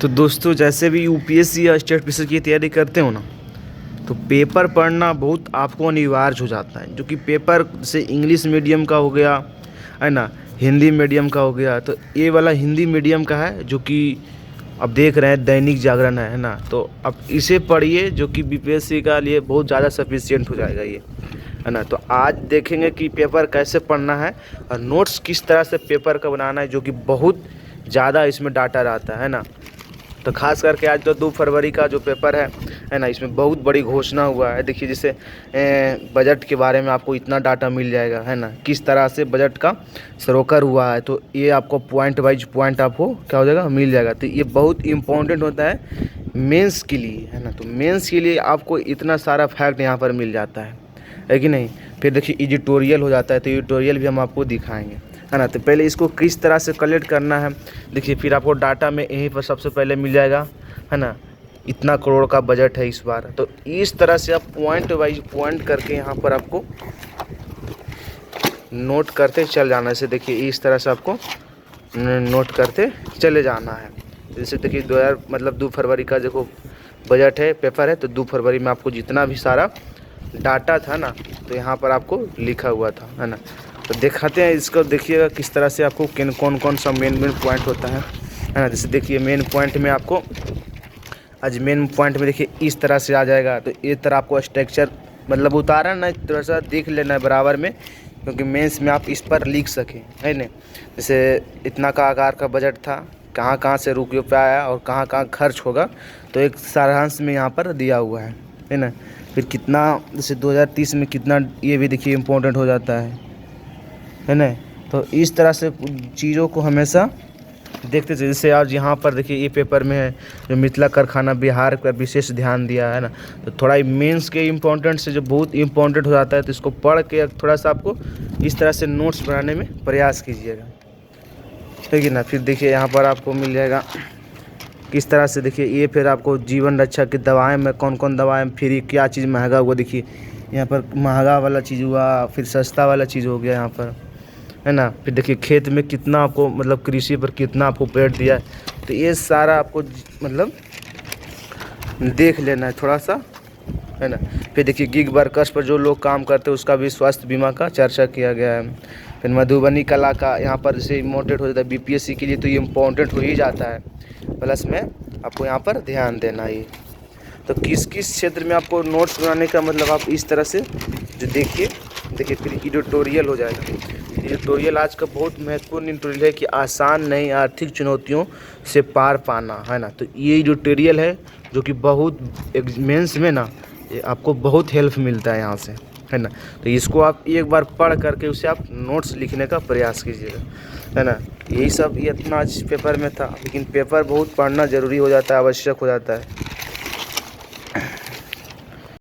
तो दोस्तों, जैसे भी यूपीएससी या स्टेट पीसी की तैयारी करते हो ना, तो पेपर पढ़ना बहुत आपको अनिवार्य हो जाता है। जो कि पेपर से इंग्लिश मीडियम का हो गया है ना, हिंदी मीडियम का हो गया। तो ये वाला हिंदी मीडियम का है, जो कि अब देख रहे हैं दैनिक जागरण है ना। तो अब इसे पढ़िए, जो कि बीपीएससी का लिए बहुत ज़्यादा सफिशिएंट हो जाएगा ये, है ना। तो आज देखेंगे कि पेपर कैसे पढ़ना है और नोट्स किस तरह से पेपर का बनाना है, जो कि बहुत ज़्यादा इसमें डाटा रहता है ना। तो खास करके आज तो 2 फरवरी का जो पेपर है ना, इसमें बहुत बड़ी घोषणा हुआ है। देखिए, जैसे बजट के बारे में आपको इतना डाटा मिल जाएगा, है ना, किस तरह से बजट का सरोकर हुआ है। तो ये आपको पॉइंट वाइज पॉइंट आपको क्या हो जाएगा, मिल जाएगा। तो ये बहुत इम्पोर्टेंट होता है मेंस के लिए, है ना। तो मेंस के लिए आपको इतना सारा फैक्ट यहाँ पर मिल जाता है कि नहीं। फिर देखिए एडिटोरियल हो जाता है, तो एडिटोरियल भी हम आपको दिखाएंगे, है ना। तो पहले इसको किस तरह से कलेक्ट करना है देखिए। फिर आपको डाटा में यहीं पर सबसे पहले मिल जाएगा, है ना, इतना करोड़ का बजट है इस बार। तो इस तरह से आप पॉइंट वाइज पॉइंट करके यहाँ पर आपको नोट करते चल जाना है। जैसे देखिए इस तरह से आपको नोट करते चले जाना है। जैसे देखिए 2 फरवरी का देखो बजट है, पेपर है। तो 2 फरवरी में आपको जितना भी सारा डाटा था ना, तो यहाँ पर आपको लिखा हुआ था, है ना। तो दिखाते हैं इसको, देखिएगा किस तरह से आपको कौन कौन सा मेन पॉइंट होता है ना। जैसे देखिए मेन पॉइंट में आपको आज मेन पॉइंट में देखिए इस तरह से आ जाएगा। तो इस तरह आपको स्ट्रक्चर मतलब उतारा ना, थोड़ा सा देख लेना है बराबर में, क्योंकि मेंस में आप इस पर लिख सकें, है ना। जैसे इतना का आकार का बजट था, कहाँ कहाँ से रुपये पे आया और कहाँ कहाँ खर्च होगा, तो एक सारांश में यहाँ पर दिया हुआ है ना। फिर कितना, जैसे 2030 में कितना, ये भी देखिए इम्पोर्टेंट हो जाता है ना। तो इस तरह से चीज़ों को हमेशा देखते थे। जैसे आज यहाँ पर देखिए ये पेपर में है जो मिथिला कारखाना बिहार पर विशेष ध्यान दिया है ना। तो थोड़ा मेंस के इम्पोर्टेंट से जो बहुत इम्पोर्टेंट हो जाता है, तो इसको पढ़ के थोड़ा सा आपको इस तरह से नोट्स बनाने में प्रयास कीजिएगा, ठीक है ना। फिर देखिए यहाँ पर आपको मिल जाएगा किस तरह से, देखिए ये फिर आपको जीवन रक्षा की दवाएं में कौन कौन दवाएं फ्री, क्या चीज़ महंगा हुआ। देखिए यहाँ पर महंगा वाला चीज़ हुआ, फिर सस्ता वाला चीज़ हो गया यहाँ पर, है ना। फिर देखिए खेत में कितना आपको मतलब कृषि पर कितना आपको पेड़ दिया है। तो ये सारा आपको मतलब देख लेना है थोड़ा सा, है ना। फिर देखिए गिग वर्कर्स पर जो लोग काम करते हैं उसका भी स्वास्थ्य बीमा का चर्चा किया गया है। फिर मधुबनी कला का यहाँ पर जैसे इम्पोर्टेंट हो जाता है बीपीएससी के लिए, तो ये इम्पोर्टेंट हो ही जाता है। प्लस में आपको यहाँ पर ध्यान देना है। तो किस किस क्षेत्र में आपको नोट्स बनाने का मतलब आप इस तरह से जो देखिए फिर एडिटोरियल हो जाएगा। एडिटोरियल आज का बहुत महत्वपूर्ण एडिटोरियल है कि आसान नहीं आर्थिक चुनौतियों से पार पाना, है ना। तो ये एडिटोरियल है जो कि बहुत मेंस में ना ये आपको बहुत हेल्प मिलता है यहाँ से, है ना। तो इसको आप एक बार पढ़ करके उसे आप नोट्स लिखने का प्रयास कीजिएगा, है ना। यही सब ये इतना आज पेपर में था, लेकिन पेपर बहुत पढ़ना ज़रूरी हो जाता है, आवश्यक हो जाता है।